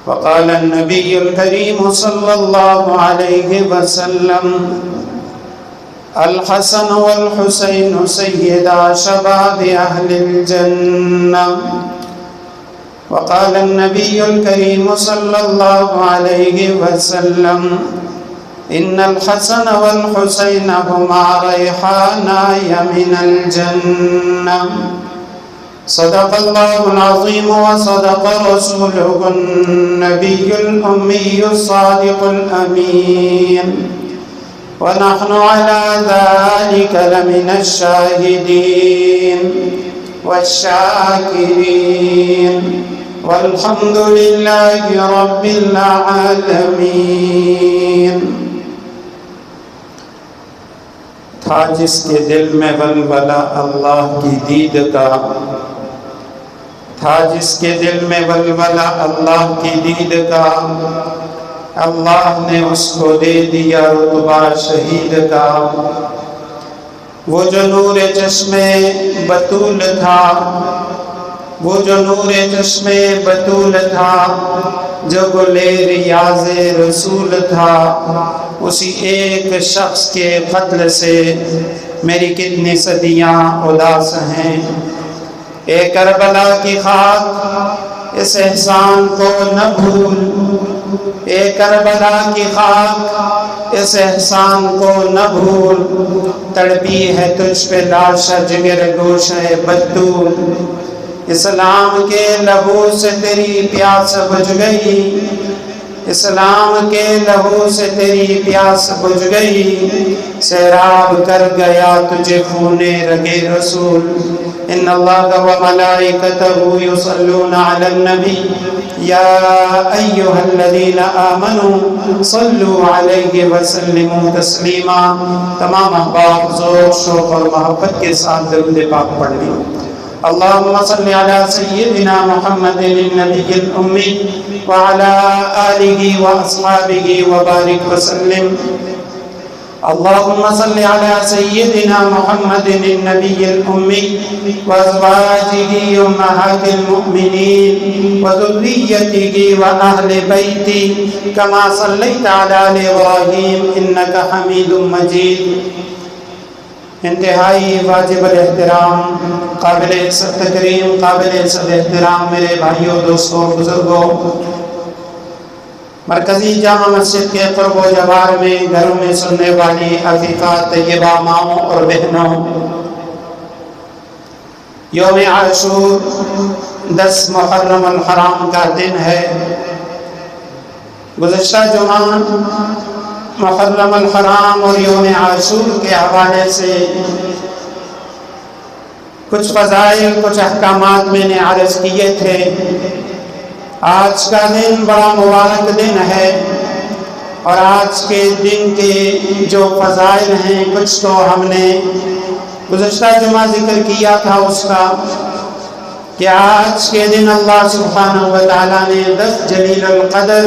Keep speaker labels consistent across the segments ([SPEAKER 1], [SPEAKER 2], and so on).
[SPEAKER 1] وقال النبي الكريم صلى الله عليه وسلم: الحسن والحسين سيدا شباب أهل الجنة. وقال النبي الكريم صلى الله عليه وسلم: إن الحسن والحسين هما ريحاناي من الجنة. صدق الله العظيم وصدق رسوله النبي الأمي الصادق الأمين، ونحن على ذلك لمن الشاهدين والشاكرين، والحمد لله رب العالمين. تھا جس کے دل میں ولولہ اللہ کی دید کا، تھا جس کے دل میں ولولہ اللہ کی دید کا، اللہ نے اس کو دے دیا رتبہ شہید کا. وہ جو نور چشم بطول تھا، وہ جو نور چشم بطول تھا، جو گلے ریاض رسول تھا، اسی ایک شخص کے قتل سے میری کتنی صدیاں اداس ہیں. اے کربلا کی خاک، اس احسان کو نہ بھول. اے کربلا کی خاک، اس احسان کو نہ بھول. تڑپی ہے تجھ پہ لاش جگر گوشہ بطول. اسلام کے لہو سے تیری پیاس بجھ گئی، اسلام کے لہو سے تیری پیاس بجھ گئی. سیراب کر گیا تجھے خون رگے رسول. ان اللہ و ملائکتہ یصلون علی النبی یا ایہا الذین آمنوا صلوا علیہ وسلموا تسلیما. تمام احباب ذوق شوق اور محبت کے ساتھ درود پاک پڑھ لیں. اللہم صلی علی سیدنا محمد النبی الامی وعلی آلہ واصحابہ وبارک وسلم. اللہم صلی علی سیدنا محمد النبی الامی وازواجہ امہات المؤمنین وذریتہ واہل بیتہ کما صلیت علی آل ابراہیم انکا حمید مجید. انتہائی واجب الاحترام، قابل عزت تکریم، قابل عزت احترام میرے بھائیوں، دوستوں، بزرگوں، مرکزی جامع مسجد کے قرب و جوار میں گھروں میں سننے والی عفیفہ طیبہ ماؤں اور بہنوں، یوم عاشور 10 محرم الحرام کا دن ہے. گزشتہ جمعہ محرم الحرام اور یوم عاشور کے حوالے سے کچھ فضائل، کچھ احکامات میں نے عرض کیے تھے. آج کا دن بڑا مبارک دن ہے، اور آج کے دن کے جو فضائل ہیں کچھ تو ہم نے گزشتہ جمعہ ذکر کیا تھا اس کا، کہ آج کے دن اللہ سبحانہ وتعالیٰ نے 10 جلیل القدر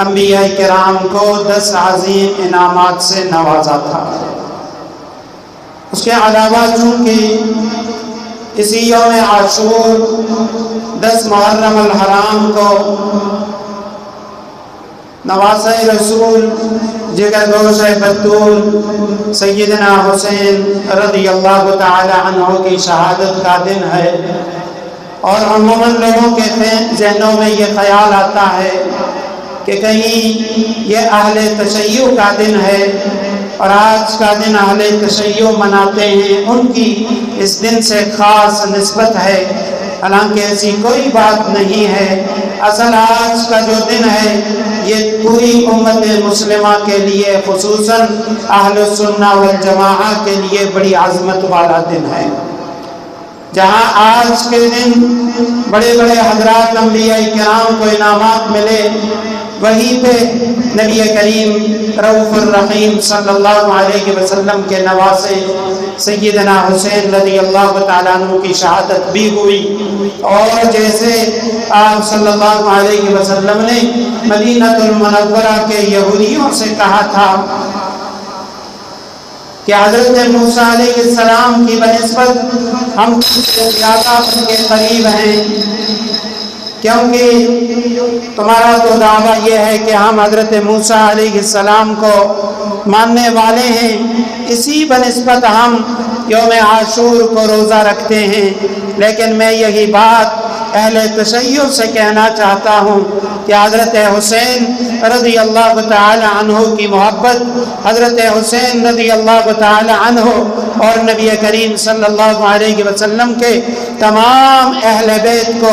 [SPEAKER 1] انبیاء کرام کو 10 عظیم انعامات سے نوازا تھا. اس کے علاوہ چونکہ اسی یوم عاشور 10 محرم الحرام کو نواسہ رسول جگر گوشہ بطول سیدنا حسین رضی اللہ تعالی عنہ کی شہادت کا دن ہے، اور عموماً لوگوں کے ذہنوں میں یہ خیال آتا ہے کہ کہیں یہ اہل تشیع کا دن ہے اور آج کا دن اہل تشیع مناتے ہیں، ان کی اس دن سے خاص نسبت ہے. حالانکہ ایسی کوئی بات نہیں ہے. اصل آج کا جو دن ہے یہ پوری امت مسلمہ کے لیے، خصوصاً اہل السنہ والجماعہ کے لیے بڑی عظمت والا دن ہے. جہاں آج کے دن بڑے بڑے حضرات انبیاء کرام کو انعامات ملے، وہیں پہ نبی کریم رؤوف الرحیم صلی اللہ علیہ وسلم کے نواسے سیدنا حسین رضی اللہ تعالیٰ عنہ کی شہادت بھی ہوئی. اور جیسے آپ صلی اللہ علیہ وسلم نے مدینہ المنورہ کے یہودیوں سے کہا تھا کہ حضرت موسیٰ علیہ السلام کی بنسبت ہم سے زیادہ ان کے قریب ہیں،
[SPEAKER 2] کیونکہ تمہارا تو دعویٰ یہ ہے کہ ہم حضرت موسیٰ علیہ السلام کو ماننے والے ہیں، اسی بنسبت ہم یوم عاشور کو روزہ رکھتے ہیں، لیکن میں یہی بات اہل تشیع سے کہنا چاہتا ہوں کہ حضرت حسین رضی اللہ تعالی عنہ کی محبت، حضرت حسین رضی اللہ تعالی عنہ اور نبی کریم صلی اللہ علیہ وسلم کے تمام اہل بیت کو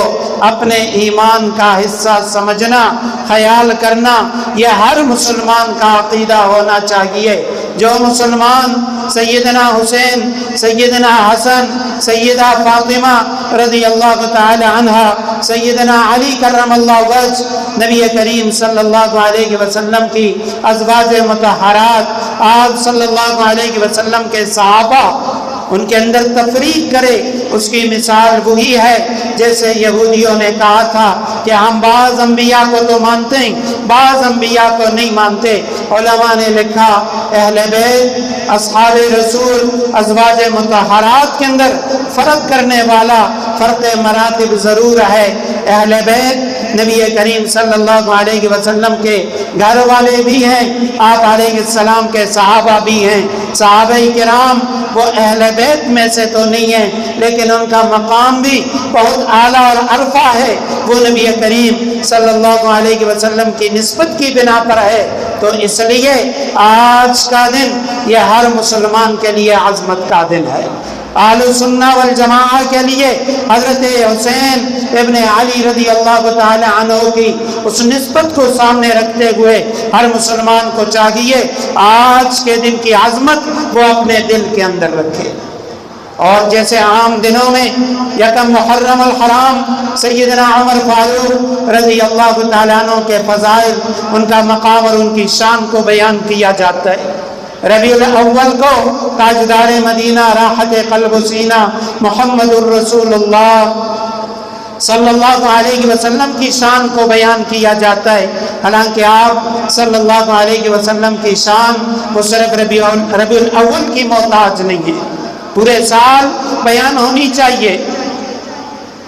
[SPEAKER 2] اپنے ایمان کا حصہ سمجھنا، خیال کرنا، یہ ہر مسلمان کا عقیدہ ہونا چاہیے۔ جو مسلمان سیدنا حسین، سیدنا حسن، سیدہ فاطمہ رضی اللہ تعالی عنہ، سیدنا علی کرم اللہ وجہ، نبی کریم صلی اللہ علیہ وسلم کی ازواج مطہرات، آپ صلی اللہ علیہ وسلم کے صحابہ، ان کے اندر تفریق کرے، اس کی مثال وہی ہے جیسے یہودیوں نے کہا تھا کہ ہم بعض انبیاء کو تو مانتے ہیں، بعض انبیاء کو نہیں مانتے۔ علماء نے لکھا اہل بیت، اصحاب رسول، ازواج مطہرات کے اندر فرق کرنے والا فرق مراتب ضرور ہے۔ اہل بیت نبی کریم صلی اللہ علیہ وسلم کے گھر والے بھی ہیں، آپ علیہ السلام کے صحابہ بھی ہیں۔ صحابہ کرام وہ اہل بیت میں سے تو نہیں ہیں، لیکن ان کا مقام بھی بہت اعلیٰ اور عرفہ ہے، وہ نبی کریم صلی اللہ علیہ وسلم کی نسبت کی بنا پر ہے۔ تو اس لیے آج کا دن یہ ہر مسلمان کے لیے عظمت کا دن ہے۔ اہل سنہ والجماعہ کے لیے حضرت حسین ابن علی رضی اللہ تعالی عنہ کی اس نسبت کو سامنے رکھتے ہوئے ہر مسلمان کو چاہیے آج کے دن کی عظمت وہ اپنے دل کے اندر رکھے۔ اور جیسے عام دنوں میں یکم محرم الحرام سیدنا عمر فاروق رضی اللہ تعالیٰ عنہ کے فضائل، ان کا مقام اور ان کی شان کو بیان کیا جاتا ہے۔ ربیع الاول کو تاجدار مدینہ راحت قلب و سینہ محمد الرسول اللہ صلی اللہ علیہ وسلم کی شان کو بیان کیا جاتا ہے، حالانکہ آپ صلی اللہ علیہ وسلم کی شان وہ صرف ربیع الاول کی محتاج نہیں ہے، پورے سال بیان ہونی چاہیے۔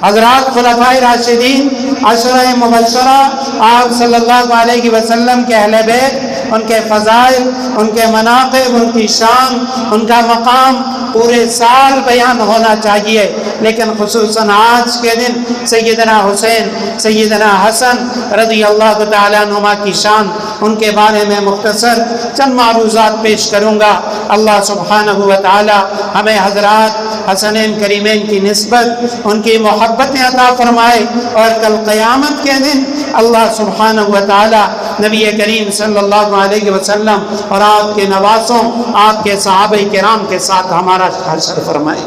[SPEAKER 2] حضرات خلفائے راشدین، عشرہ مبشرہ، آپ صلی اللہ علیہ وسلم کے اہل بیت، ان کے فضائل، ان کے مناقب، ان کی شان، ان کا مقام پورے سال بیان ہونا چاہیے، لیکن خصوصاً آج کے دن سیدنا حسین، سیدنا حسن رضی اللہ تعالیٰ عنہما کی شان، ان کے بارے میں مختصر چند معروضات پیش کروں گا۔ اللہ سبحانہ و تعالیٰ ہمیں حضرات حسنین کریمین کی نسبت، ان کی محبتیں عطا فرمائے، اور کل قیامت کے دن اللہ سبحانہ و تعالیٰ نبی کریم صلی اللہ علیہ وسلم اور آپ کے نواسوں، آپ کے صحابہ کرام کے ساتھ ہمارا حشر فرمائے،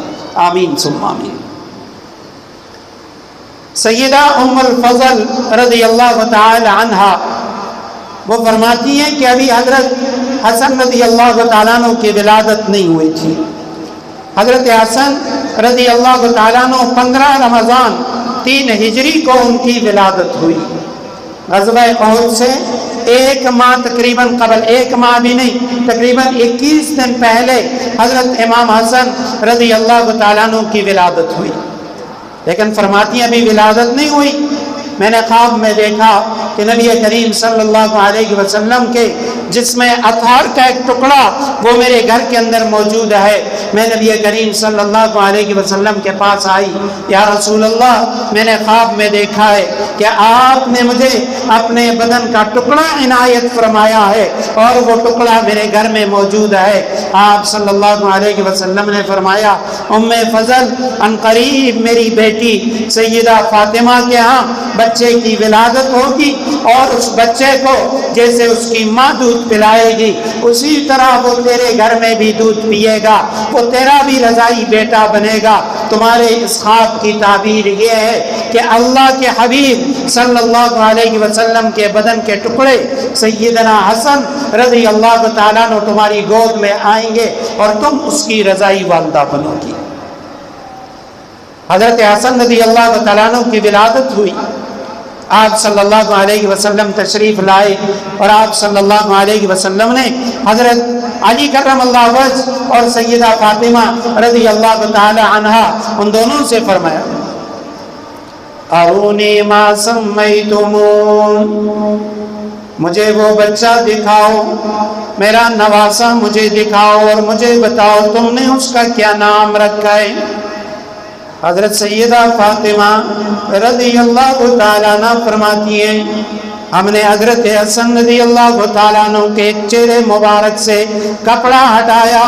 [SPEAKER 2] آمین ثم آمین۔ سیدہ ام الفضل رضی اللہ تعالی عنہا وہ فرماتی ہیں کہ ابھی حضرت حسن رضی اللہ تعالیٰ عنہ کی ولادت نہیں ہوئی تھی۔ حضرت حسن رضی اللہ تعالیٰ عنہ 15 رمضان 3 ہجری کو ان کی ولادت ہوئی۔ غزوہ احد سے ایک ماہ تقریباً قبل، ایک ماہ بھی نہیں، تقریباً 21 دن پہلے حضرت امام حسن رضی اللہ تعالیٰ عنہ کی ولادت ہوئی، لیکن فرماتی ابھی ولادت نہیں ہوئی، میں نے خواب میں دیکھا کہ نبی کریم صلی اللہ علیہ وسلم کے جسم اطہر کا ایک ٹکڑا وہ میرے گھر کے اندر موجود ہے۔ میں نبی کریم صلی اللہ علیہ وسلم کے پاس آئی، یا رسول اللہ، میں نے خواب میں دیکھا ہے کہ آپ نے مجھے اپنے بدن کا ٹکڑا عنایت فرمایا ہے اور وہ ٹکڑا میرے گھر میں موجود ہے۔ آپ صلی اللہ علیہ وسلم نے فرمایا، ام فضل، ان قریب میری بیٹی سیدہ فاطمہ کے ہاں بچے کی ولادت ہوگی، اور اس بچے کو جیسے اس کی ماں دودھ پلائے گی اسی طرح وہ تیرے گھر میں بھی دودھ پیے گا، وہ تیرا بھی رضائی بیٹا بنے گا۔ تمہارے اس خواب کی تعبیر یہ ہے کہ اللہ کے حبیب صلی اللہ علیہ وسلم کے بدن کے ٹکڑے سیدنا حسن رضی اللہ تعالیٰ عنہ تمہاری گود میں آئیں گے اور تم اس کی رضائی والدہ بنو گی۔ حضرت حسن رضی اللہ تعالیٰ عنہ کی ولادت ہوئی، آپ صلی اللہ علیہ وسلم تشریف لائے، اور آپ صلی اللہ علیہ وسلم نے حضرت علی کرم اللہ وجہ اور سیدہ فاطمہ رضی اللہ تعالی عنہا ان دونوں سے فرمایا، ارونی ما سمیتمون، مجھے وہ بچہ دکھاؤ، میرا نواسا مجھے دکھاؤ اور مجھے بتاؤ تم نے اس کا کیا نام رکھا ہے۔ حضرت سیدہ فاطمہ رضی اللہ تعالیٰ عنہ فرماتی ہیں ہم نے حضرت حسن رضی اللہ تعالیٰ عنہ کے چہرے مبارک سے کپڑا ہٹایا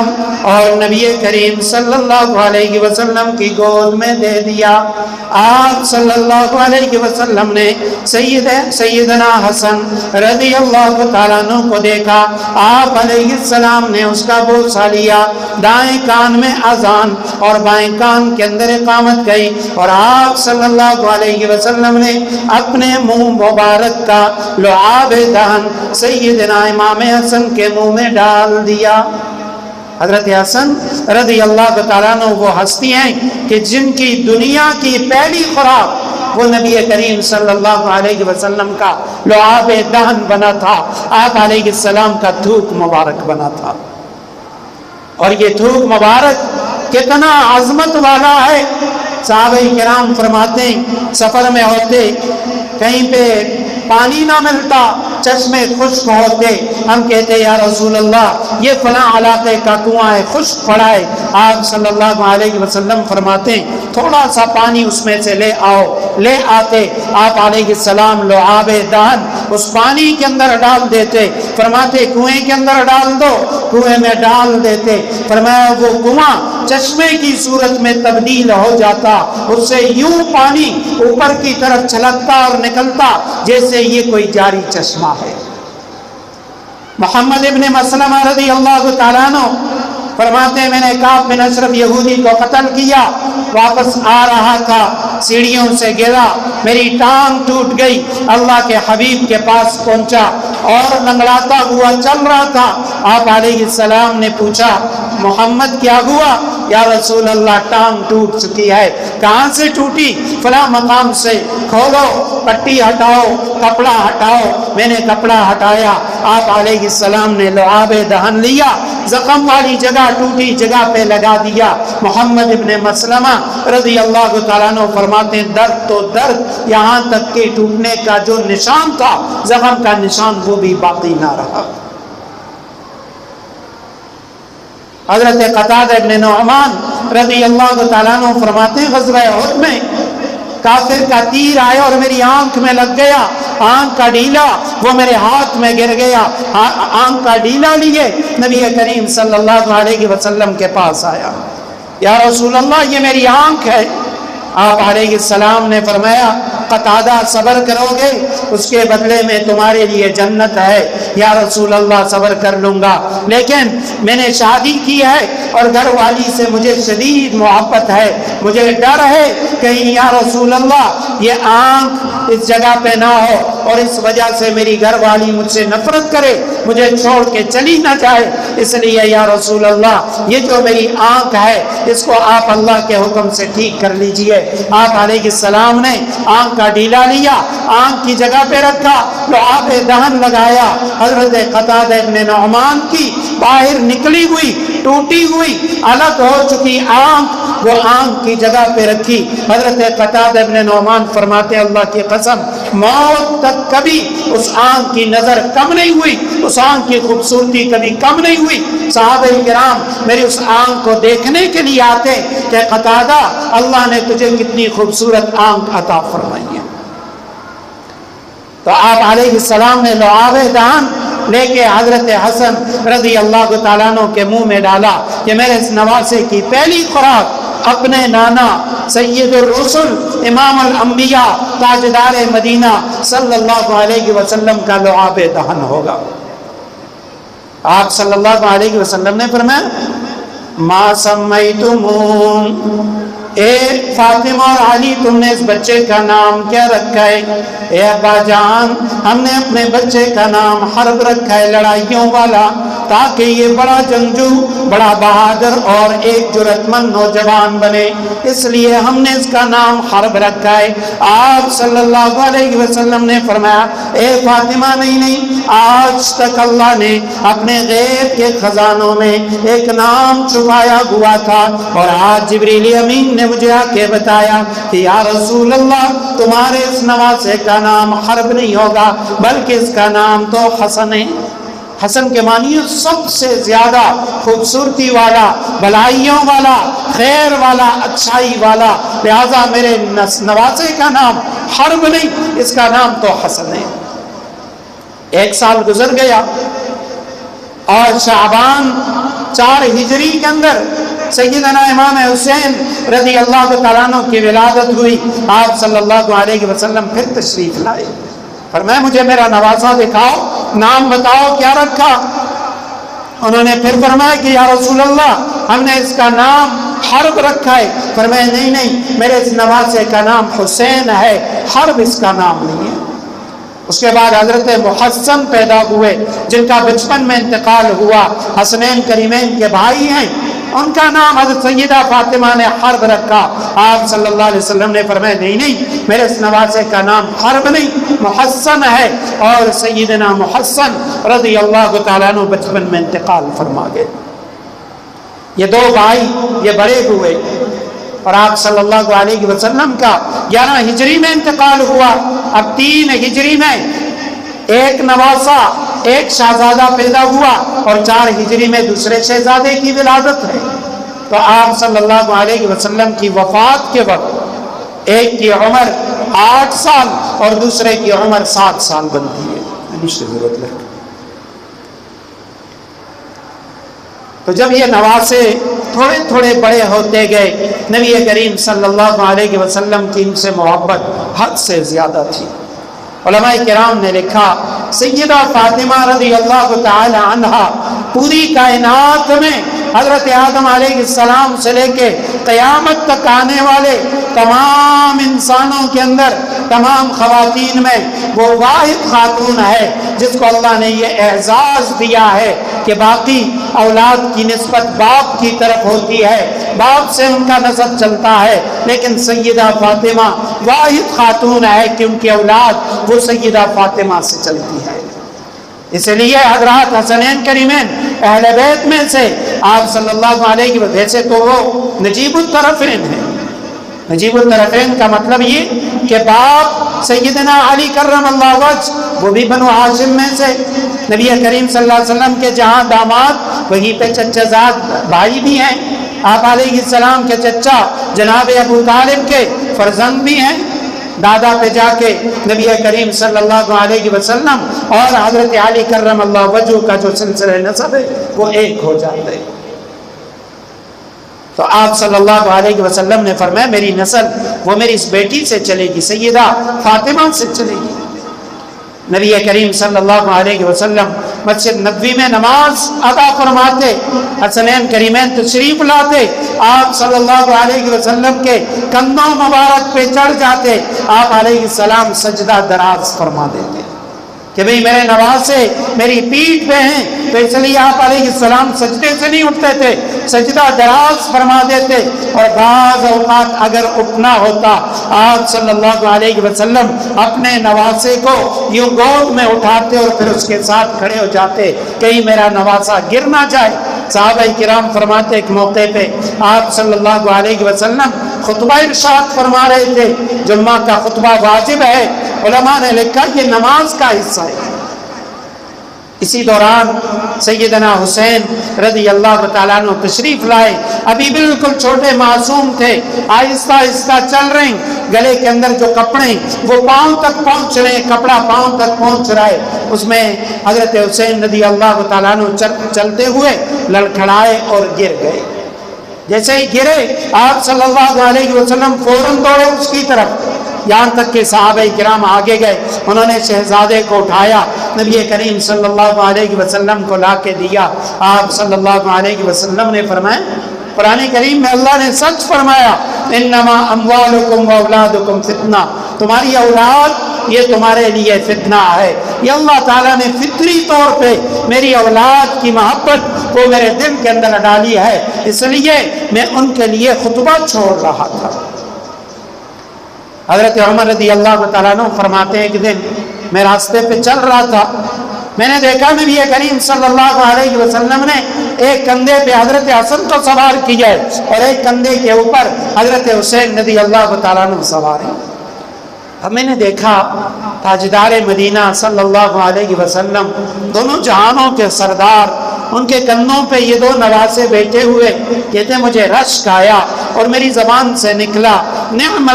[SPEAKER 2] اور نبی کریم صلی اللہ علیہ وسلم کی گود میں دے دیا۔ آپ صلی اللہ علیہ وسلم نے سیدنا حسن رضی اللہ تعالیٰ عنہ کو دیکھا، آپ علیہ السلام نے اس کا بوسہ لیا، دائیں کان میں اذان اور بائیں کان کے اندر اقامت گئی، اور آپ صلی اللہ علیہ وسلم نے اپنے منہ مبارک کا لعاب دہن سیدنا امام حسن کے منہ میں ڈال دیا۔ حضرت حسن رضی اللہ تعالیٰ عنہ وہ ہستی ہیں کہ جن کی دنیا کی پہلی خوراک وہ نبی کریم صلی اللہ علیہ وسلم کا لعاب دہن بنا تھا، آپ علیہ السلام کا تھوک مبارک بنا تھا۔ اور یہ تھوک مبارک کتنا عظمت والا ہے۔ صحابہ کرام فرماتے ہیں سفر میں ہوتے، کہیں پہ پانی نہ ملتا، چشمے خشک ہوتے، ہم کہتے یا رسول اللہ یہ فلاں علاقے کا کنواں ہے، خشک پڑا ہے۔ آپ صلی اللہ علیہ وسلم فرماتے ہیں تھوڑا سا پانی اس میں سے لے آؤ، لے آتے، آپ علیہ السلام لعاب دہن اس پانی کے اندر ڈال دیتے، فرماتے کنویں کے اندر ڈال دو، کنویں میں ڈال دیتے، فرمایا وہ کنواں چشمے کی صورت میں تبدیل ہو جاتا، اس سے یوں پانی اوپر کی طرف چھلکتا اور نکلتا جیسے یہ کوئی جاری چشمہ ہے۔ محمد ابن مسلمہ رضی اللہ تعالیٰ عنہ فرماتے ہیں میں نے کعب بن اشرف یہودی کو قتل کیا، واپس آ رہا تھا، سیڑھیوں سے گرا، میری ٹانگ ٹوٹ گئی، اللہ کے حبیب کے پاس پہنچا اور لنگڑاتا ہوا چل رہا تھا۔ آپ علیہ السلام نے پوچھا محمد کیا ہوا؟ یا رسول اللہ ٹانگ ٹوٹ چکی ہے۔ کہاں سے ٹوٹی؟ فلاں مقام سے۔ کھولو، پٹی ہٹاؤ، کپڑا ہٹاؤ۔ میں نے کپڑا ہٹایا، آپ علیہ السلام نے لعاب دہن لیا، زخم والی جگہ ٹوٹی جگہ پہ لگا دیا۔ محمد ابن مسلمہ رضی اللہ تعالیٰ عنہ فرماتے ہیں درد تو درد، یہاں تک کہ ٹوٹنے کا جو نشان تھا، زخم کا نشان، وہ بھی باقی نہ رہا۔ حضرت قتادہ ابن نعمان رضی اللہ تعالیٰ عنہ فرماتے ہیں غزوہ احد میں کافر کا تیر آیا اور میری آنکھ میں لگ گیا، آنکھ کا ڈیلا وہ میرے ہاتھ میں گر گیا، آنکھ کا ڈیلا لیے نبی کریم صلی اللہ علیہ وسلم کے پاس آیا، یا رسول اللہ یہ میری آنکھ ہے۔ آپ علیہ السلام نے فرمایا قتادہ صبر کرو گے اس کے بدلے میں تمہارے لیے جنت ہے۔ یا رسول اللہ صبر کر لوں گا، لیکن میں نے شادی کی ہے اور گھر والی سے مجھے شدید محبت ہے، مجھے ڈر ہے کہیں یا رسول اللہ یہ آنکھ اس جگہ پہ نہ ہو اور اس وجہ سے میری گھر والی مجھ سے نفرت کرے، مجھے چھوڑ کے چلی نہ جائے، اس لیے یا رسول اللہ یہ جو میری آنکھ ہے اس کو آپ اللہ کے حکم سے ٹھیک کر لیجئے۔ آپ علیہ السلام نے آنکھ کا ڈیلا لیا، آنکھ کی جگہ پہ رکھا، لعاب دہن لگایا، حضرت قتادہ ابن نعمان کی باہر نکلی ہوئی ٹوٹی ہوئی الگ ہو چکی آنکھ وہ آنکھ کی جگہ پہ رکھی۔ حضرت قتادہ ابن نعمان فرماتے اللہ کی قسم موت تک کبھی اس آنکھ کی نظر کم نہیں ہوئی، اس آنکھ کی خوبصورتی کبھی کم نہیں ہوئی۔ صحابہ کرام میری اس آنکھ کو دیکھنے کے لیے آتے کہ قتادہ اللہ نے تجھے کتنی خوبصورت آنکھ عطا فرمائی ہے۔ تو آپ علیہ السلام نے لعاب دہن لے کے حضرت حسن رضی اللہ تعالیٰ عنہ کے منہ میں ڈالا کہ میرے اس نواسے کی پہلی خوراک اپنے نانا سید الرسل امام الانبیاء تاجدار مدینہ صلی اللہ علیہ وسلم کا لعاب دہن ہوگا۔ آپ صلی اللہ علیہ وسلم نے فرمایا ما سمیتمون، اے فاطمہ اور علی تم نے اس بچے کا نام کیا رکھا ہے؟ اے ابا جان ہم نے اپنے بچے کا نام حرب رکھا ہے، لڑائیوں والا۔ تاکہ یہ بڑا جنگجو، بڑا بہادر اور ایک جرأت مند نوجوان بنے، اس لیے ہم نے اس کا نام حرب رکھا ہے۔ آپ صلی اللہ علیہ وسلم نے فرمایا اے فاطمہ، نہیں، آج تک اللہ نے اپنے غیب کے خزانوں میں ایک نام چھپایا ہوا تھا، اور آج جبریل امین نے مجھے آ کے بتایا کہ یا رسول اللہ تمہارے اس نواسے کا نام حرب نہیں ہوگا بلکہ اس کا نام تو حسن ہے۔ حسن کے معنی سب سے زیادہ خوبصورتی والا، بھلائیوں والا، خیر والا، اچھائی والا، لہذا میرے نواسے کا نام حرب نہیں، اس کا نام تو حسن ہے۔ 1 سال گزر گیا اور شعبان 4 ہجری کے اندر سیدنا امام حسین رضی اللہ تعالیٰ عنہ کی ولادت ہوئی۔ آپ صلی اللہ علیہ وسلم پھر تشریف لائے، فرمایا مجھے میرا نواسا دکھاؤ، نام بتاؤ کیا رکھا؟ انہوں نے پھر فرمایا کہ یا رسول اللہ ہم نے اس کا نام حرب رکھا ہے۔ فرمایا نہیں، میرے اس نواسے کا نام حسین ہے، حرب اس کا نام نہیں ہے۔ اس کے بعد حضرت محسن پیدا ہوئے جن کا بچپن میں انتقال ہوا، حسنین کریمین کے بھائی ہیں، ان کا نام حضرت سیدہ فاطمہ نے حرب رکھا۔ آپ صلی اللہ علیہ وسلم نے فرمایا نہیں، میرے اس نواسے کا نام حرب نہیں، محسن ہے، اور سیدنا محسن رضی اللہ تعالیٰ عنہ بچپن میں انتقال فرما گئے۔ یہ 2 بھائی یہ بڑے ہوئے اور آپ صلی اللہ علیہ وسلم کا 11 ہجری میں انتقال ہوا۔ اب 3 ہجری میں ایک نواسا، ایک شہزادہ پیدا ہوا، اور 4 ہجری میں دوسرے شہزادے کی ولادت ہے۔ تو آپ صلی اللہ علیہ وسلم کی وفات کے وقت ایک کی عمر 8 سال اور دوسرے کی عمر 7 سال بنتی ہے۔ تو جب یہ نواسے تھوڑے تھوڑے بڑے ہوتے گئے، نبی کریم صلی اللہ علیہ وسلم کی ان سے محبت حد سے زیادہ تھی۔ علماء کرام نے لکھا سیدہ فاطمہ رضی اللہ تعالی عنہا پوری کائنات میں حضرت آدم علیہ السلام سے لے کے قیامت تک آنے والے تمام انسانوں کے اندر، تمام خواتین میں وہ واحد خاتون ہے جس کو اللہ نے یہ اعزاز دیا ہے کہ باقی اولاد کی نسبت باپ کی طرف ہوتی ہے، باپ سے ان کا نسب چلتا ہے، لیکن سیدہ فاطمہ واحد خاتون ہے کہ ان کی اولاد وہ سیدہ فاطمہ سے چلتی ہے۔ اس لیے حضرات حسنین کریمین اہل بیت میں سے آپ صلی اللہ علیہ وسلم، ویسے تو وہ نجیب الطرفین ہیں۔ نجیب الطرفین کا مطلب یہ کہ باپ سیدنا علی کرم اللہ وجہ وہ بھی بنو ہاشم میں سے، نبی کریم صلی اللہ علیہ وسلم کے جہاں داماد وہیں پہ چچا زاد بھائی بھی ہیں، آپ علیہ السلام کے چچا جناب ابو طالب کے فرزند بھی ہیں، دادا پہ جا کے نبی کریم صلی اللہ علیہ وسلم اور حضرت علی کرم اللہ وجہ کا جو سلسلہ نسب ہے وہ ایک ہو جاتے ہیں۔ تو آپ صلی اللہ علیہ وسلم نے فرمایا میری نسل وہ میری اس بیٹی سے چلے گی، سیدہ فاطمہ سے چلے گی۔ نبی کریم صلی اللہ علیہ وسلم مسجد نبوی میں نماز ادا فرماتے، حسنین کریمین تشریف لاتے، آپ صلی اللہ علیہ وسلم کے کندھوں مبارک پہ چڑھ جاتے، آپ علیہ السلام سجدہ دراز فرما دیتے کہ بھئی میرے نواسے میری پیٹھ پہ ہیں، تو اس لیے آپ علیہ السلام سجدے سے نہیں اٹھتے تھے، سجدہ دراز فرما دیتے، اور بعض اوقات اگر اٹھنا ہوتا آپ صلی اللہ علیہ وسلم اپنے نواسے کو یوں گود میں اٹھاتے اور پھر اس کے ساتھ کھڑے ہو جاتے کہیں میرا نواسا گر نہ جائے۔ صحابہ کرام فرماتے ایک موقع پہ آپ صلی اللہ علیہ وسلم خطبہ ارشاد فرما رہے تھے، جمعہ کا خطبہ واجب ہے، علماء نے لکھا یہ نماز کا حصہ ہے۔ اسی دوران سیدنا حسین رضی اللہ تعالیٰ عنہ تشریف لائے، ابھی بالکل چھوٹے معصوم تھے، آہستہ آہستہ چل رہے ہیں، گلے کے اندر جو کپڑے وہ پاؤں تک پہنچ رہے ہیں، کپڑا پاؤں تک پہنچ رہا ہے، اس میں حضرت حسین رضی اللہ تعالیٰ عنہ چلتے ہوئے لڑکھڑائے اور گر گئے۔ جیسے ہی گرے آپ صلی اللہ علیہ وسلم فوراً دوڑے اس کی طرف، یہاں تک کہ صحابہ کرام آگے گئے، انہوں نے شہزادے کو اٹھایا، نبی کریم صلی اللہ علیہ وسلم کو لا کے دیا۔ آپ صلی اللہ علیہ وسلم نے فرمایا، قرآن کریم میں اللہ نے سچ فرمایا، انما اموالکم و اولادکم فتنہ، تمہاری اولاد یہ تمہارے لیے فتنہ ہے۔ یہ اللہ تعالیٰ نے فطری طور پہ میری اولاد کی محبت کو میرے دل کے اندر ڈالی ہے، اس لیے میں ان کے لیے خطبہ چھوڑ رہا تھا۔ حضرت عمر رضی اللہ تعالیٰ عنہ فرماتے ہیں کہ دن میں راستے پہ چل رہا تھا، میں نے دیکھا نبی کریم صلی اللہ علیہ وسلم نے ایک کندھے پہ حضرت حسن کو سوار کیا ہے اور ایک کندھے کے اوپر حضرت حسین رضی اللہ تعالیٰ عنہ سوار ہیں۔ اب میں نے دیکھا تاجدار مدینہ صلی اللہ علیہ وسلم، دونوں جہانوں کے سردار، ان کے کندھوں پہ یہ دو نواسے بیٹھے ہوئے، کہتے مجھے رشک آیا اور میری زبان سے نکلا نعم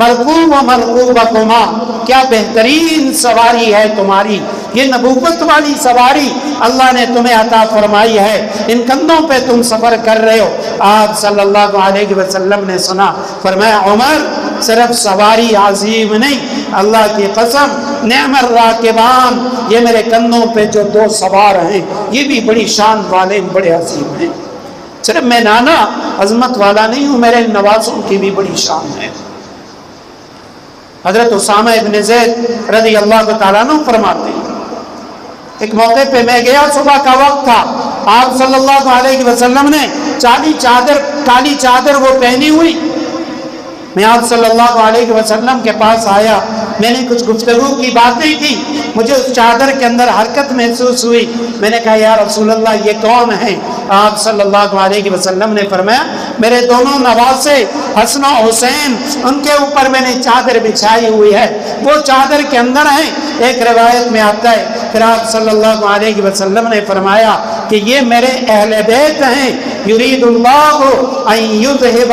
[SPEAKER 2] مرکوب و مرکوبکما، کیا بہترین سواری ہے تمہاری، یہ نبوت والی سواری اللہ نے تمہیں عطا فرمائی ہے، ان کندھوں پہ تم سفر کر رہے ہو۔ آپ صلی اللہ علیہ وسلم نے سنا، فرمایا عمر صرف سواری عظیم نہیں، اللہ کی قسم نعم الراکبان، یہ میرے کندھوں پہ جو دو سوار ہیں یہ بھی بڑی شان والے، بڑے عظیم ہیں، صرف میں نانا عظمت والا نہیں ہوں، میرے نوازوں کی بھی بڑی شان ہے۔ حضرت اسامہ ابن زید رضی اللہ تعالیٰ عنہ فرماتے ہیں ایک موقع پہ میں گیا، صبح کا وقت تھا، آپ صلی اللہ علیہ وسلم نے کالی چادر وہ پہنی ہوئی، میں آپ صلی اللہ علیہ وسلم کے پاس آیا، میں نے کچھ گفتگو کی باتیں کی، مجھے اس چادر کے اندر حرکت محسوس ہوئی، میں نے کہا یا رسول اللہ یہ کون ہیں؟ آپ صلی اللہ علیہ وسلم نے فرمایا میرے دونوں نواسے حسن و حسین، ان کے اوپر میں نے چادر بچھائی ہوئی ہے، وہ چادر کے اندر ہیں۔ ایک روایت میں آتا ہے پھر آپ صلی اللہ علیہ وسلم نے فرمایا کہ یہ میرے اہل بیت ہیں، یرید اللہ ان یذہب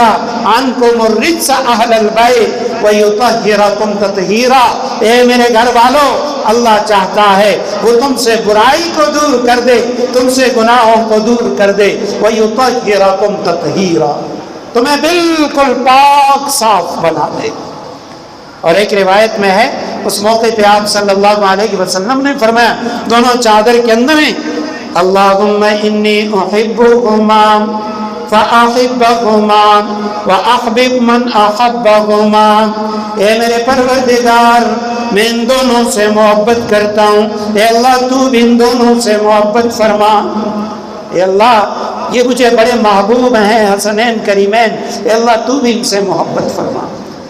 [SPEAKER 2] عنکم الرجس اہل البیت ویطہرکم تطہیرا، اے میرے گھر والوں اللہ چاہتا ہے وہ تم سے برائی کو دور کر دے، تم سے گناہوں کو دور کر دے، ویطہرکم تطہیرا، تمہیں بالکل پاک صاف بنا دے۔ اور ایک روایت میں ہے اس موقع پہ آپ صلی اللہ علیہ وسلم نے فرمایا دونوں چادر کے اندر ہیں، اللہم انی احبہما فاحبہما واحبب من احبہما، اے میرے پروردگار میں ان دونوں سے محبت کرتا ہوں، اے اللہ تو بھی ان دونوں سے محبت فرما، اے اللہ یہ مجھے بڑے محبوب ہیں حسنین کریمین، اے اللہ تو بھی ان سے محبت فرما۔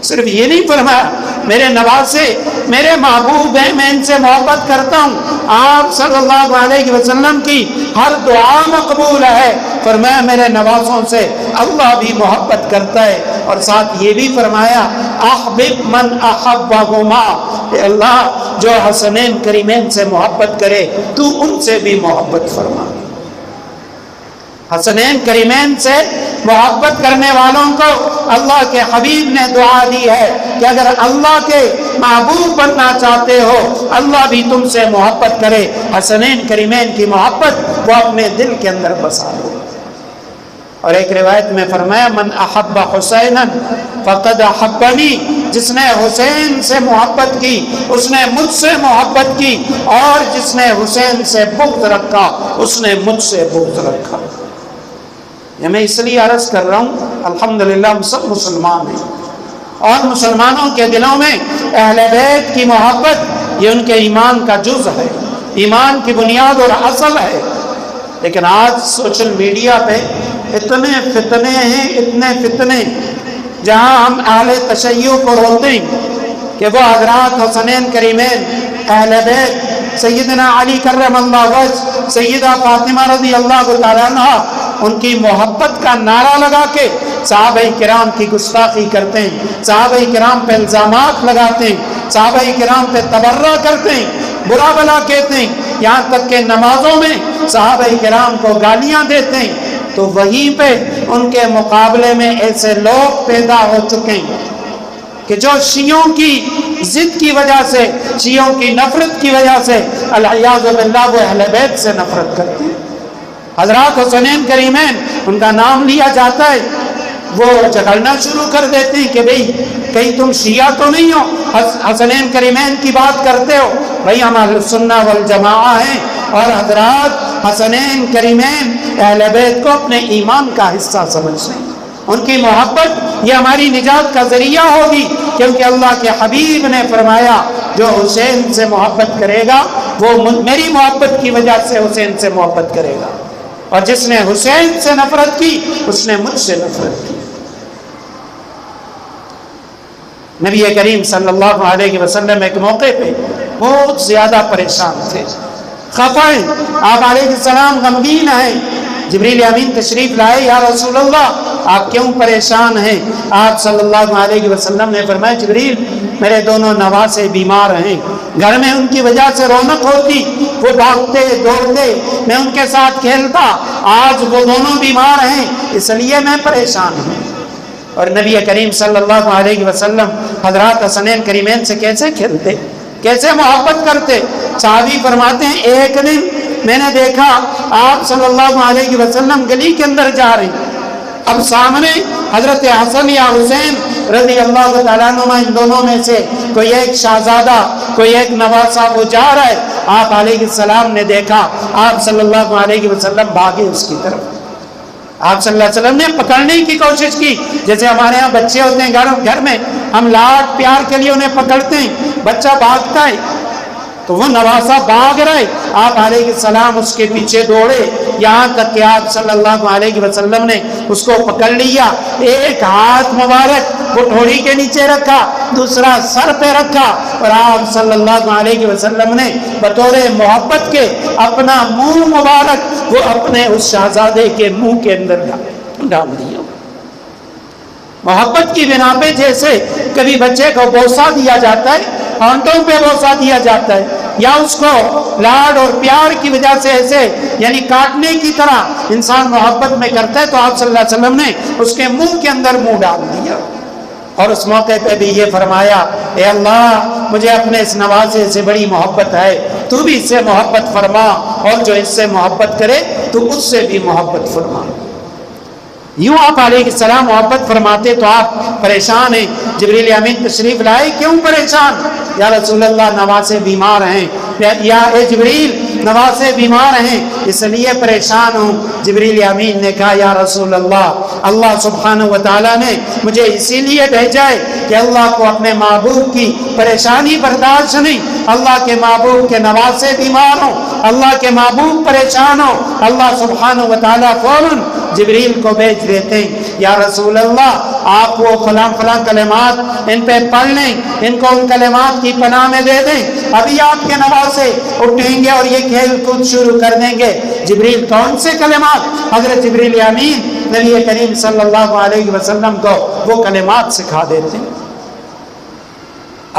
[SPEAKER 2] صرف یہ نہیں فرمایا میرے نواسے میرے محبوب ہیں، میں ان سے محبت کرتا ہوں، آپ صلی اللہ علیہ وسلم کی ہر دعا مقبول ہے، فرمایا میرے نواسوں سے اللہ بھی محبت کرتا ہے، اور ساتھ یہ بھی فرمایا احبب من احبہما، اے اللہ جو حسنین کریمین سے محبت کرے تو ان سے بھی محبت فرما۔ حسنین کریمین سے محبت کرنے والوں کو اللہ کے حبیب نے دعا دی ہے کہ اگر اللہ کے محبوب بننا چاہتے ہو اللہ بھی تم سے محبت کرے، حسنین کریمین کی محبت وہ اپنے دل کے اندر بسا لو۔ اور ایک روایت میں فرمایا من احب حسینا فقد احبنی، جس نے حسین سے محبت کی اس نے مجھ سے محبت کی، اور جس نے حسین سے بغض رکھا اس نے مجھ سے بغض رکھا۔ یہ میں اس لیے عرض کر رہا ہوں الحمدللہ ہم سب مسلمان ہیں، اور مسلمانوں کے دلوں میں اہل بیت کی محبت یہ ان کے ایمان کا جز ہے، ایمان کی بنیاد اور اصل ہے، لیکن آج سوشل میڈیا پہ اتنے فتنے ہیں، اتنے فتنے، جہاں ہم اہل تشیع کو روتے ہیں کہ وہ حضرات حسنین کریمین اہل بیت سیدنا علی کرم اللہ وجہ، سیدہ فاطمہ رضی اللہ تعالیٰ عنہ، ان کی محبت کا نعرہ لگا کے صحابہ کرام کی گستاخی کرتے ہیں، صحابہ کرام پہ الزامات لگاتے ہیں، صحابہ کرام پہ تبرہ کرتے ہیں، برا بلا کہتے ہیں، یہاں تک کہ نمازوں میں صحابہ کرام کو گالیاں دیتے ہیں، تو وہیں پہ ان کے مقابلے میں ایسے لوگ پیدا ہو چکے ہیں کہ جو شیعوں کی ضد کی وجہ سے، شیعوں کی نفرت کی وجہ سے العیاذ باللہ وہ اہل بیت سے نفرت کرتے ہیں۔ حضرات حسنین کریمین ان کا نام لیا جاتا ہے وہ جھگڑنا شروع کر دیتے ہیں کہ بھئی کہیں تم شیعہ تو نہیں ہو، حسنین کریمین کی بات کرتے ہو، بھئی ہم اہل سنہ والجماعہ ہیں، اور حضرات حسنین کریمین اہل بیت کو اپنے ایمان کا حصہ سمجھتے ہیں، ان کی محبت یہ ہماری نجات کا ذریعہ ہوگی، کیونکہ اللہ کے حبیب نے فرمایا جو حسین سے محبت کرے گا وہ میری محبت کی وجہ سے حسین سے محبت کرے گا، اور جس نے حسین سے نفرت کی اس نے مجھ سے نفرت کی۔ نبی کریم صلی اللہ علیہ وسلم ایک موقع پہ بہت زیادہ پریشان تھے، خفا ہیں، آپ علیہ السلام غمگین ہیں۔ جبریل امین تشریف لائے، یا رسول اللہ آپ کیوں پریشان ہیں؟ آپ صلی اللہ علیہ وسلم نے فرمایا جبریل میرے دونوں نواسے بیمار ہیں، گھر میں ان کی وجہ سے رونق ہوتی، وہ بھاگتے دوڑتے، میں ان کے ساتھ کھیلتا، آج وہ دونوں بیمار ہیں اس لیے میں پریشان ہوں۔ اور نبی کریم صلی اللہ علیہ وسلم حضرات حسنین کریمین سے کیسے کھیلتے، کیسے محبت کرتے؟ صحابی فرماتے ہیں ایک دن میں نے دیکھا آپ صلی اللہ علیہ وسلم گلی کے اندر جا رہے ہیں، اب سامنے حضرت حسن یا حسین رضی اللہ تعالیٰ عنہ ان دونوں میں سے کوئی ایک شہزادہ کوئی ایک نواسہ وہ جا رہا ہے، آپ علیہ السلام نے دیکھا، آپ صلی اللہ علیہ وسلم بھاگے اس کی طرف، آپ صلی اللہ علیہ وسلم نے پکڑنے کی کوشش کی، جیسے ہمارے ہاں بچے ہوتے ہیں گھر میں ہم لاڈ پیار کے لیے انہیں پکڑتے ہیں، بچہ بھاگتا ہے تو وہ نواسہ بھاگ رہے، آپ علیہ السلام اس کے پیچھے دوڑے، یہاں تک کہ آپ صلی اللہ علیہ وسلم نے اس کو پکڑ لیا، ایک ہاتھ مبارک وہ ٹھوڑی کے نیچے رکھا، دوسرا سر پہ رکھا، اور آپ صلی اللہ علیہ وسلم نے بطور محبت کے اپنا منہ مبارک وہ اپنے اس شہزادے کے منہ کے اندر ڈال دیا۔ محبت کی بنا پہ جیسے کبھی بچے کو بوسہ دیا جاتا ہے، ہونٹوں پہ بوسہ دیا جاتا ہے، یا اس کو لاڈ اور پیار کی وجہ سے ایسے یعنی کاٹنے کی طرح انسان محبت میں کرتا ہے، تو آپ صلی اللہ علیہ وسلم نے اس کے منہ کے اندر منہ ڈال دیا، اور اس موقع پہ بھی یہ فرمایا اے اللہ مجھے اپنے اس نواسے سے بڑی محبت ہے، تو بھی اس سے محبت فرما، اور جو اس سے محبت کرے تو اس سے بھی محبت فرما۔ یوں آپ علیہ السلام محبت فرماتے تو آپ پریشان ہیں، جبریل امین تشریف لائے، کیوں پریشان؟ یا رسول اللہ نواسے بیمار ہیں، یا اے جبریل نواسے بیمار ہیں اس لیے پریشان ہوں۔ جبریل امین نے کہا یا رسول اللہ اللہ سبحانہ و تعالیٰ نے مجھے اسی لیے بھیجا ہے کہ اللہ کو اپنے محبوب کی پریشانی برداشت نہیں، اللہ کے محبوب کے نواسے بیمار ہوں، اللہ کے محبوب پریشان ہوں، اللہ سبحانہ و تعالیٰ فوراً جبریل کو بھیج دیتے ہیں یا رسول اللہ آپ وہ فلاں فلاں کلمات ان پہ پڑھ لیں، ان کو ان کلمات کی پناہ میں دے دیں، ابھی آپ کے نواسے اٹھیں گے اور یہ کھیل کود شروع کر دیں گے۔ جبریل کون سے کلمات؟ حضرت جبریل امین نبی کریم صلی اللہ علیہ وسلم کو وہ کلمات سکھا دیتے ہیں۔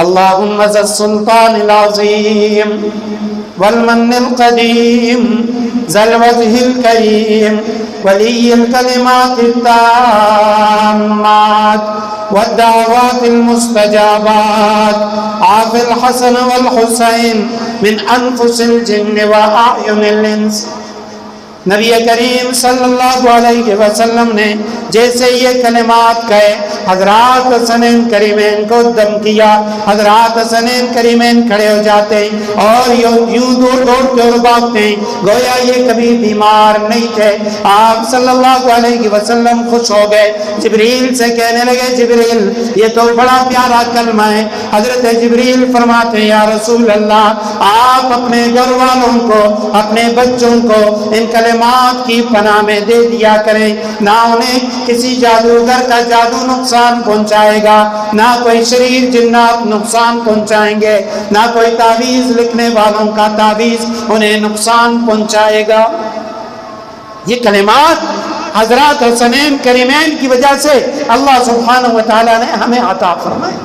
[SPEAKER 2] اللہم ذا السلطان العظیم والمن القدیم ذا الوجہ الکریم ولی الکلمات التامات والدعوات المستجابات عاف الحسن والحسین من انفس الجن واعین الانس۔ نبی کریم صلی اللہ علیہ وسلم نے جیسے یہ کلمات کہے حضرات حسنین کریمین کو دم کیا، حضرات حسنین کریمین کھڑے ہو جاتے اور یوں دور دور کے اور بھاگتے، گویا یہ کبھی بیمار نہیں تھے۔ آپ صلی اللہ علیہ وسلم خوش ہو گئے، جبریل سے کہنے لگے جبریل یہ تو بڑا پیارا کلمہ ہے۔ حضرت جبریل فرماتے ہیں یا رسول اللہ آپ اپنے گھر والوں کو اپنے بچوں کو ان کلمات کی پناہ میں دے دیا کریں، نہ انہیں کسی جادوگر کا جادو نقصان پہنچائے گا، نہ کوئی شریر جنات نقصان پہنچائیں گے، نہ کوئی تعویذ لکھنے والوں کا تعویذ انہیں نقصان پہنچائے گا۔ یہ کلمات حضرات حسنین کریمین کی وجہ سے اللہ سبحانہ و تعالیٰ نے ہمیں عطا فرمائے۔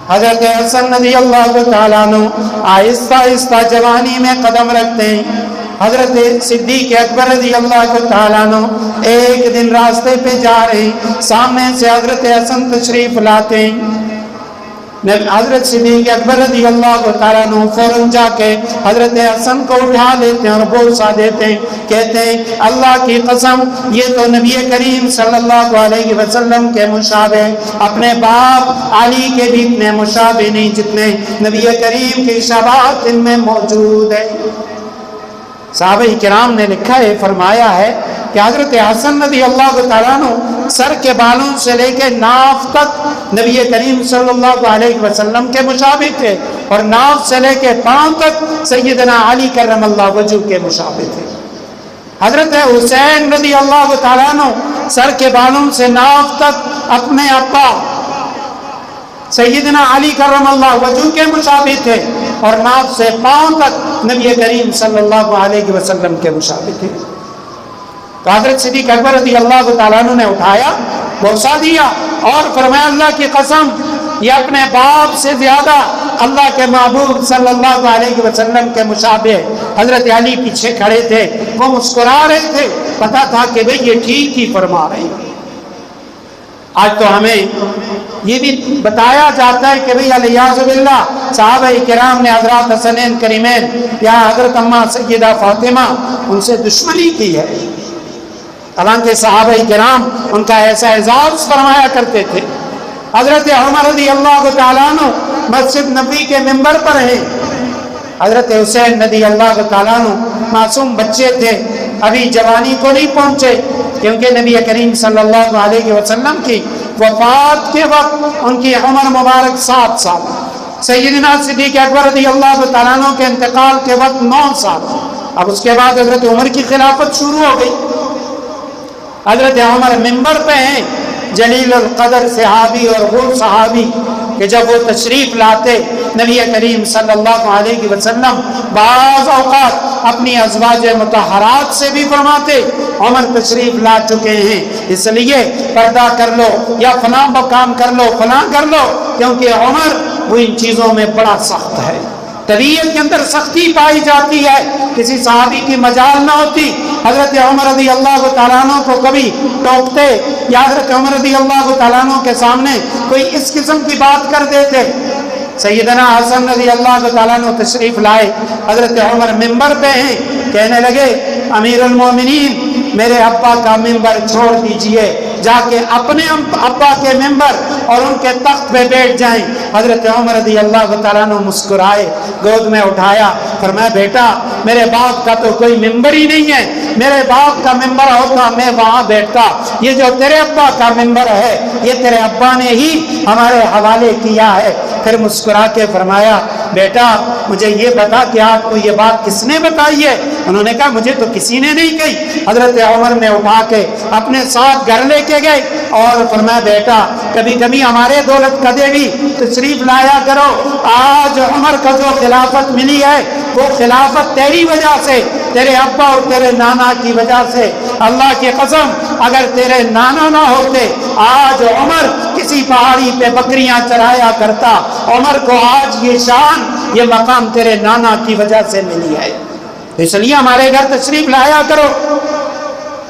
[SPEAKER 2] حضرت حسن رضی اللہ تعالیٰ عنہ آہستہ آہستہ جوانی میں قدم رکھتے ہیں۔ حضرت صدیق اکبر رضی اللہ تعالیٰ عنہ ایک دن راستے پہ جا رہے ہیں، سامنے سے حضرت حسن تشریف لاتے ہیں۔ حضرت صدیق اکبر رضی اللہ تعالیٰ عنہ فوراً جا کے حضرت حسن کو اٹھا لیتے ہیں اور بوسہ دیتے ہیں، کہتے ہیں اللہ کی قسم یہ تو نبی کریم صلی اللہ علیہ وسلم کے مشابہ، اپنے باپ علی کے بھی اتنے مشابہ نہیں جتنے نبی کریم کی شباہت ان میں موجود ہے۔ صحابہ کرام نے لکھا ہے، فرمایا ہے کہ حضرت حسن رضی اللہ تعالیٰ عنہ سر کے بالوں سے لے کے ناف تک نبی کریم صلی اللہ علیہ وسلم کے مشابہ تھے، اور ناف سے لے کے پاؤں تک سیدنا علی کرم اللہ وجہ کے مشابہ تھے۔ حضرت حسین رضی اللہ تعالیٰ عنہ سر کے بالوں سے ناف تک اپنے ابا سیدنا علی کرم اللہ وجہ کے مشابہ تھے، اور ناف سے پاؤں تک نبی کریم صلی اللہ علیہ وسلم کے مشابہ تھے۔ تو حضرت صدیق اکبر رضی اللہ تعالیٰ عنہ نے اٹھایا، بوسہ دیا اور فرمایا اللہ کی قسم یہ اپنے باپ سے زیادہ اللہ کے محبوب صلی اللہ علیہ وسلم کے مشابہ۔ حضرت علی پیچھے کھڑے تھے، وہ مسکرا رہے تھے، پتا تھا کہ بھئی یہ ٹھیک ہی فرما رہے ہیں۔ آج تو ہمیں یہ بھی بتایا جاتا ہے کہ بھئی الیاذ باللہ صحابہ کرام نے حضرات حسنین کریمین یا حضرت اماں سیدہ فاطمہ ان سے دشمنی کی ہے، حالانکہ صحابہ کرام ان کا ایسا اعزاز فرمایا کرتے تھے۔ حضرت عمر رضی اللہ تعالیٰ عنہ مسجد نبوی کے ممبر پر ہیں، حضرت حسین رضی اللہ تعالیٰ عنہ معصوم بچے تھے، ابھی جوانی کو نہیں پہنچے، کیونکہ نبی کریم صلی اللہ علیہ وسلم کی وفات کے وقت ان کی عمر مبارک 7 سال، سیدنا صدیق اکبر رضی اللہ تعالیٰ عنہ کے انتقال کے وقت 9 سال۔ اب اس کے بعد حضرت عمر کی خلافت شروع ہو گئی۔ حضرت عمر ممبر پہ ہیں، جلیل القدر صحابی اور غور صحابی، کہ جب وہ تشریف لاتے نبی کریم صلی اللہ علیہ وسلم بعض اوقات اپنی ازواج مطہرات سے بھی فرماتے عمر تشریف لا چکے ہیں، اس لیے پردہ کر لو یا فلاں کام کر لو، فلاں کر لو، کیونکہ عمر وہ ان چیزوں میں بڑا سخت ہے۔ طبیعت کے اندر سختی پائی جاتی ہے، کسی صحابی کی مجال نہ ہوتی حضرت عمر رضی اللہ تعالیٰ عنہ کو کبھی ٹوکتے یا حضرت عمر رضی اللہ تعالیٰ عنہ کے سامنے کوئی اس قسم کی بات کر دیتے۔ سیدنا حسن رضی اللہ تعالیٰ عنہ تشریف لائے، حضرت عمر ممبر پہ ہیں، کہنے لگے امیر المومنین میرے ابا کا ممبر چھوڑ دیجئے، جا کے اپنے ابا کے ممبر اور ان کے تخت پہ بیٹھ جائیں۔ حضرت عمر رضی اللہ تعالیٰ عنہ مسکرائے، گود میں اٹھایا، فرمایا بیٹا میرے باپ کا تو کوئی ممبر ہی نہیں ہے، میرے باپ کا ممبر ہوتا میں وہاں بیٹھتا، یہ جو تیرے ابا کا ممبر ہے یہ تیرے ابا نے ہی ہمارے حوالے کیا ہے۔ پھر مسکرا کے فرمایا بیٹا مجھے یہ بتا کہ آپ کو یہ بات کس نے بتائی ہے؟ انہوں نے کہا مجھے تو کسی نے نہیں کہی۔ حضرت عمر نے اٹھا کے اپنے ساتھ گھر لے کے گئے اور فرمایا بیٹا کبھی کبھی ہمارے دولت قدے بھی تشریف لایا کرو، آج عمر کا جو خلافت ملی ہے وہ خلافت تیری وجہ سے، تیرے ابا اور تیرے نانا کی وجہ سے۔ اللہ کی قسم اگر تیرے نانا نہ ہوتے آج عمر کسی پہاڑی پہ بکریاں چرایا کرتا۔ عمر کو آج یہ شان یہ مقام تیرے نانا کی وجہ سے ملی ہے، اس لیے ہمارے گھر تشریف لایا کرو۔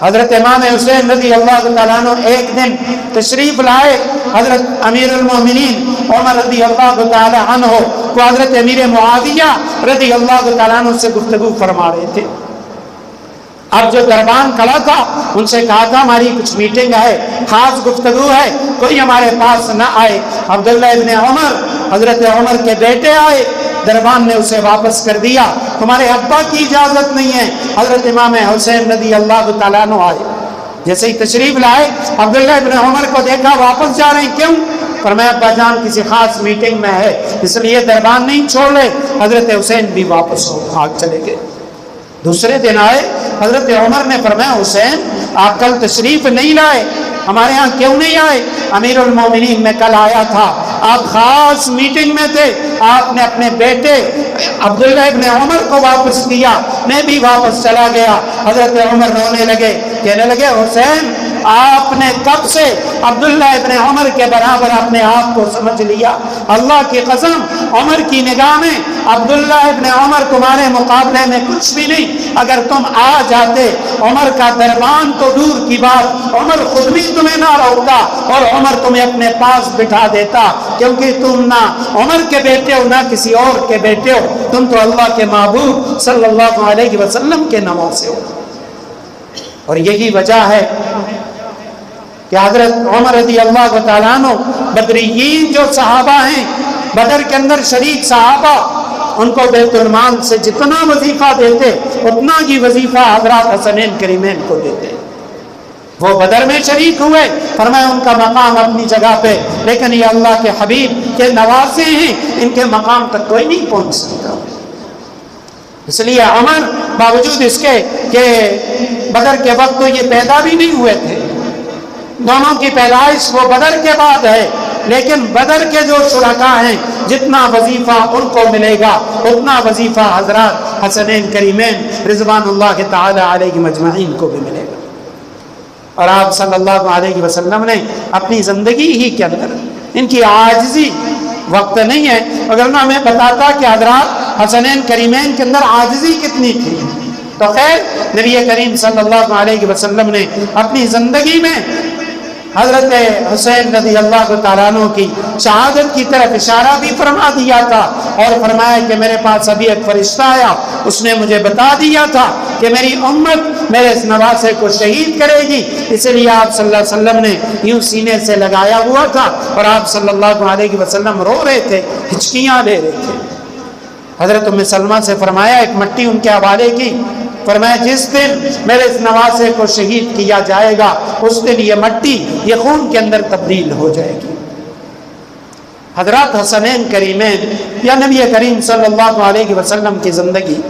[SPEAKER 2] حضرت امام حسین رضی اللہ تعالیٰ عنہ ایک دن تشریف لائے، حضرت امیر المومنین عمر رضی اللہ تعالیٰ عنہ کو حضرت امیر معاویہ رضی اللہ تعالیٰ عنہ سے گفتگو فرما رہے تھے۔ اب جو دربان کھڑا تھا ان سے کہا تھا ہماری کچھ میٹنگ ہے، خاص گفتگو ہے، کوئی ہمارے پاس نہ آئے۔ عبداللہ ابن عمر حضرت عمر کے بیٹے آئے، دربان نے اسے واپس کر دیا، تمہارے ابا کی اجازت نہیں ہے۔ حضرت امام حسین رضی اللہ تعالیٰ عنہ آئے، جیسے ہی تشریف لائے عبداللہ ابن عمر کو دیکھا واپس جا رہے ہیں، کیوں؟ فرمایا ابا جان کسی خاص میٹنگ میں ہے اس لیے دربان نہیں چھوڑ رہے۔ حضرت حسین بھی واپس بھاگ چلے گئے۔ دوسرے دن آئے، حضرت عمر نے فرمایا حسین آپ کل تشریف نہیں لائے، ہمارے ہاں کیوں نہیں آئے؟ امیر المومنین میں کل آیا تھا، آپ خاص میٹنگ میں تھے، آپ نے اپنے بیٹے عبداللہ ابن عمر کو واپس کیا، میں بھی واپس چلا گیا۔ حضرت عمر رونے لگے، کہنے لگے حسین آپ نے کب سے عبداللہ ابن عمر کے برابر اپنے آپ کو سمجھ لیا؟ اللہ کی قسم عمر کی نگاہ میں عبداللہ ابن عمر تمہارے مقابلے میں کچھ بھی نہیں۔ اگر تم آ جاتے عمر کا دربان تو دور کی بات، عمر خود بھی تمہیں نہ روکتا اور عمر تمہیں اپنے پاس بٹھا دیتا، کیونکہ تم نہ عمر کے بیٹے ہو نہ کسی اور کے بیٹے ہو، تم تو اللہ کے محبوب صلی اللہ علیہ وسلم کے نواسے ہو۔ اور یہی وجہ ہے کہ حضرت عمر رضی اللہ تعالیٰ عنہ بدریین جو صحابہ ہیں، بدر کے اندر شریک صحابہ، ان کو بیت المال سے جتنا وظیفہ دیتے اتنا ہی وظیفہ حضرات حسنین کریمین کو دیتے۔ وہ بدر میں شریک ہوئے، فرمایا ان کا مقام اپنی جگہ پہ، لیکن یہ اللہ کے حبیب کے نواسے ہیں، ان کے مقام تک کوئی نہیں پہنچ سکتا۔ اس لیے عمر باوجود اس کے کہ بدر کے وقت تو یہ پیدا بھی نہیں ہوئے تھے، دونوں کی پیدائش وہ بدر کے بعد ہے، لیکن بدر کے جو شرکاء ہیں جتنا وظیفہ ان کو ملے گا اتنا وظیفہ حضرات حسنین کریمین رضوان اللہ تعالی علیہ مجمعین کو بھی ملے گا۔ اور آپ صلی اللہ علیہ وسلم نے اپنی زندگی ہی کے اندر ان کی عاجزی، وقت نہیں ہے اگر میں بتاتا کہ حضرات حسنین کریمین کے اندر عاجزی کتنی تھی، تو خیر نبی کریم صلی اللہ علیہ وسلم نے اپنی زندگی میں حضرت حسین رضی اللہ تعالیٰ عنہ کی شہادت کی طرف اشارہ بھی فرما دیا تھا، اور فرمایا کہ میرے پاس ابھی ایک فرشتہ آیا، اس نے مجھے بتا دیا تھا کہ میری امت میرے اس نواسے کو شہید کرے گی، اس لیے آپ صلی اللہ علیہ وسلم نے یوں سینے سے لگایا ہوا تھا، اور آپ صلی اللہ علیہ وسلم رو رہے تھے، ہچکیاں لے رہے تھے۔ حضرت ام سلمہ سے فرمایا، ایک مٹی ان کے حوالے کی، فرمایا جس دن میرے اس نواسے کو شہید کیا جائے گا اس دن یہ مٹی یہ خون کے اندر تبدیل ہو جائے گی۔ حضرات حسنین کریمین یا نبی کریم صلی اللہ علیہ وسلم کی زندگی،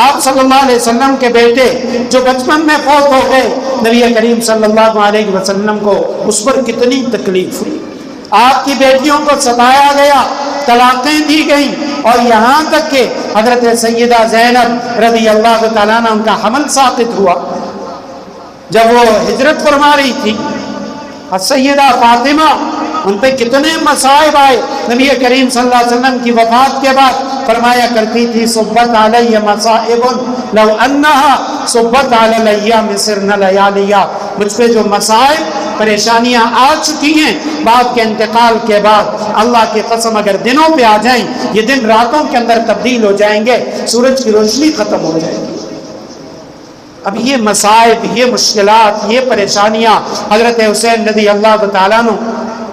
[SPEAKER 2] آپ صلی اللہ علیہ وسلم کے بیٹے جو بچپن میں فوت ہو گئے، نبی کریم صلی اللہ علیہ وسلم کو اس پر کتنی تکلیف ہوئی، آپ کی بیٹیوں کو ستایا گیا، طلاقیں دی گئیں، اور یہاں تک کہ حضرت سیدہ زینب رضی اللہ تعالیٰ عنہ ان کا حمل ساقط ہوا۔ جب وہ ہجرت فرما رہی تھی، سیدہ فاطمہ ان پہ کتنے مصائب آئے، نبی کریم صلی اللہ علیہ وسلم کی وفات کے بعد فرمایا کرتی تھی، صبت علیہ مصائب لو انہا صبت علی الیام سرن لیالیا، مجھ پہ جو مصائب پریشانیاں آ چکی ہیں باپ کے انتقال کے بعد، اللہ کی قسم اگر دنوں پہ آ جائیں یہ دن راتوں کے اندر تبدیل ہو جائیں گے، سورج کی روشنی ختم ہو جائے گی۔ اب یہ مصائب، یہ مشکلات، یہ پریشانیاں حضرت حسین رضی اللہ تعالیٰ عنہ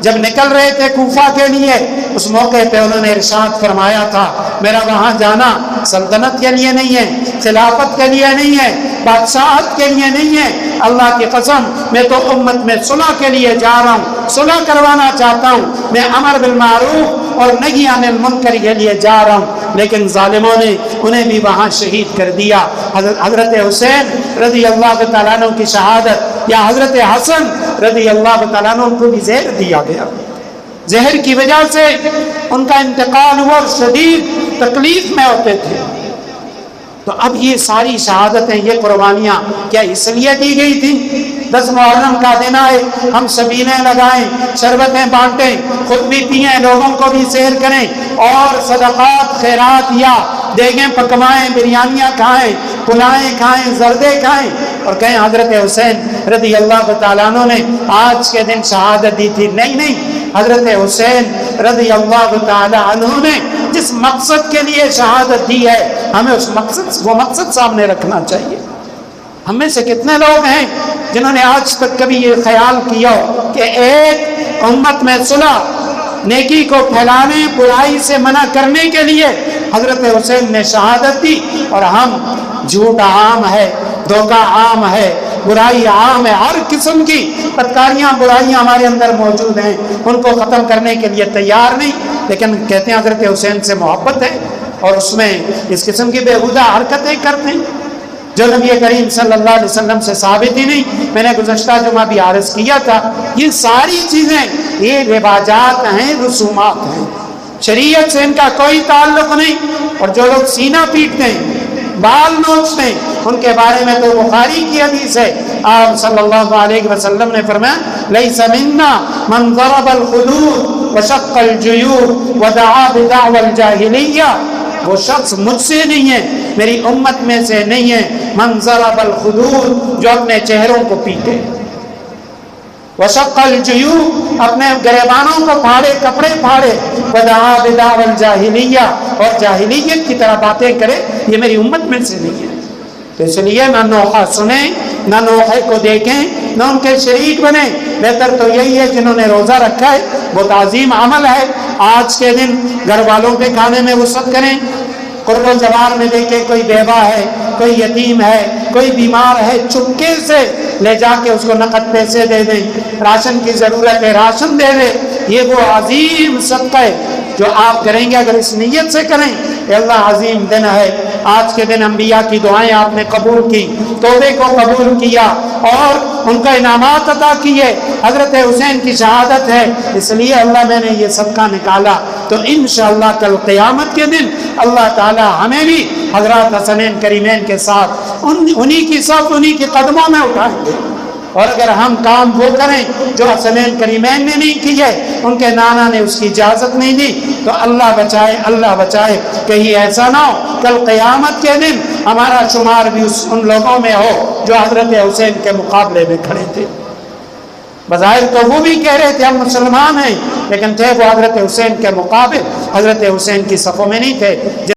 [SPEAKER 2] جب نکل رہے تھے کوفہ کے لیے، اس موقع پہ انہوں نے ارشاد فرمایا تھا، میرا وہاں جانا سلطنت کے لیے نہیں ہے، خلافت کے لیے نہیں ہے، بادشاہت کے لیے نہیں ہے، اللہ کی قسم میں تو امت میں صلح کے لیے جا رہا ہوں، صلح کروانا چاہتا ہوں، میں امر بالمعروف اور نہی عن المنکر کے لیے جا رہا ہوں، لیکن ظالموں نے انہیں بھی وہاں شہید کر دیا۔ حضرت حسین رضی اللہ تعالیٰ عنہ کی شہادت، یا حضرت حسن رضی اللہ تعالیٰ عنہ کو بھی زہر دیا گیا، زہر کی وجہ سے ان کا انتقال ہوا، اور شدید تکلیف میں ہوتے تھے۔ تو اب یہ ساری شہادتیں، یہ قربانیاں کیا اس لیے دی گئی تھی؟ 10 محرم کا دن آئے، ہم سبیلیں لگائیں، شربتیں بانٹیں، خود بھی پئیں، لوگوں کو بھی سیر کریں، اور صدقات خیرات یا دیگیں پکوائیں، بریانیاں کھائیں، پلائیں کھائیں، زردے کھائیں، اور کہیں حضرت حسین رضی اللہ تعالیٰ عنہ نے آج کے دن شہادت دی تھی؟ نہیں، حضرت حسین رضی اللہ تعالیٰ عنہ نے جس مقصد کے لیے شہادت دی ہے، ہمیں اس وہ مقصد سامنے رکھنا چاہیے۔ ہم میں سے کتنے لوگ ہیں جنہوں نے آج تک کبھی یہ خیال کیا ہو کہ ایک امت میں صلح، نیکی کو پھیلانے، برائی سے منع کرنے کے لیے حضرت حسین نے شہادت دی، اور ہم جھوٹ عام ہے، دھوکہ عام ہے، برائی عام ہے، ہر قسم کی بدکاریاں، برائیاں ہمارے اندر موجود ہیں، ان کو ختم کرنے کے لیے تیار نہیں، لیکن کہتے ہیں حضرت حسین سے محبت ہے، اور اس میں اس قسم کی بیہودہ حرکتیں کرتے ہیں جو نبی کریم صلی اللہ علیہ وسلم سے ثابت ہی نہیں۔ میں نے گزشتہ جمعہ بھی عرض کیا تھا، یہ ساری چیزیں یہ رواجات ہیں، رسومات ہیں، شریعت سے ان کا کوئی تعلق نہیں۔ اور جو لوگ سینہ پیٹتے ہیں، بال نوچتے ہیں، ان کے بارے میں تو بخاری کی حدیث ہے، آپ صلی اللہ علیہ وسلم نے فرمایا، لیس منا من ضرب الخدود وشق الجیوب ودعا بدعوى الجاہلیہ، وہ شخص مجھ سے نہیں ہے، میری امت میں سے نہیں ہے، من ضرب الخدود، جو اپنے چہروں کو پیٹے، وشق الجیوب، اپنے گریبانوں کو پھاڑے، کپڑے پھاڑے، ودعا بدعوى الجاہلیہ، اور جاہلیت کی طرح باتیں کرے، یہ میری امت میں سے نہیں ہے۔ تو اس لیے نہ نوحہ سنیں، نہ نوحے کو دیکھیں، نہ ان کے شریک بنیں، بہتر تو یہی ہے جنہوں نے روزہ رکھا ہے، وہ تعظیم عمل ہے، آج کے دن گھر والوں کے کھانے میں وسعت کریں، قرب الجوار میں دیکھے کوئی بیوہ ہے، کوئی یتیم ہے، کوئی بیمار ہے، چپکے سے لے جا کے اس کو نقد پیسے دے دیں، راشن کی ضرورت ہے راشن دے دیں۔ یہ وہ عظیم صدقہ ہے جو آپ کریں گے اگر اس نیت سے کریں کہ اللہ عظیم دن ہے، آج کے دن انبیاء کی دعائیں آپ نے قبول کی، توبے کو قبول کیا اور ان کا انعامات عطا کیے۔ حضرت حسین کی شہادت ہے، اس لیے اللہ میں نے یہ صدقہ نکالا، تو انشاءاللہ کل قیامت کے دن اللہ تعالی ہمیں بھی حضرات حسنین کریمین کے ساتھ انہی کی صف انہی کے قدموں میں اٹھائیں گے۔ اور اگر ہم کام وہ کریں جو حسنین کریمین نے نہیں کیے، ان کے نانا نے اس کی اجازت نہیں دی، تو اللہ بچائے کہیں ایسا نہ ہو کل قیامت کے دن ہمارا شمار بھی ان لوگوں میں ہو جو حضرت حسین کے مقابلے میں کھڑے تھے۔ بظاہر تو وہ بھی کہہ رہے تھے ہم مسلمان ہیں، لیکن تھے وہ حضرت حسین کے مقابل، حضرت حسین کی صفوں میں نہیں تھے۔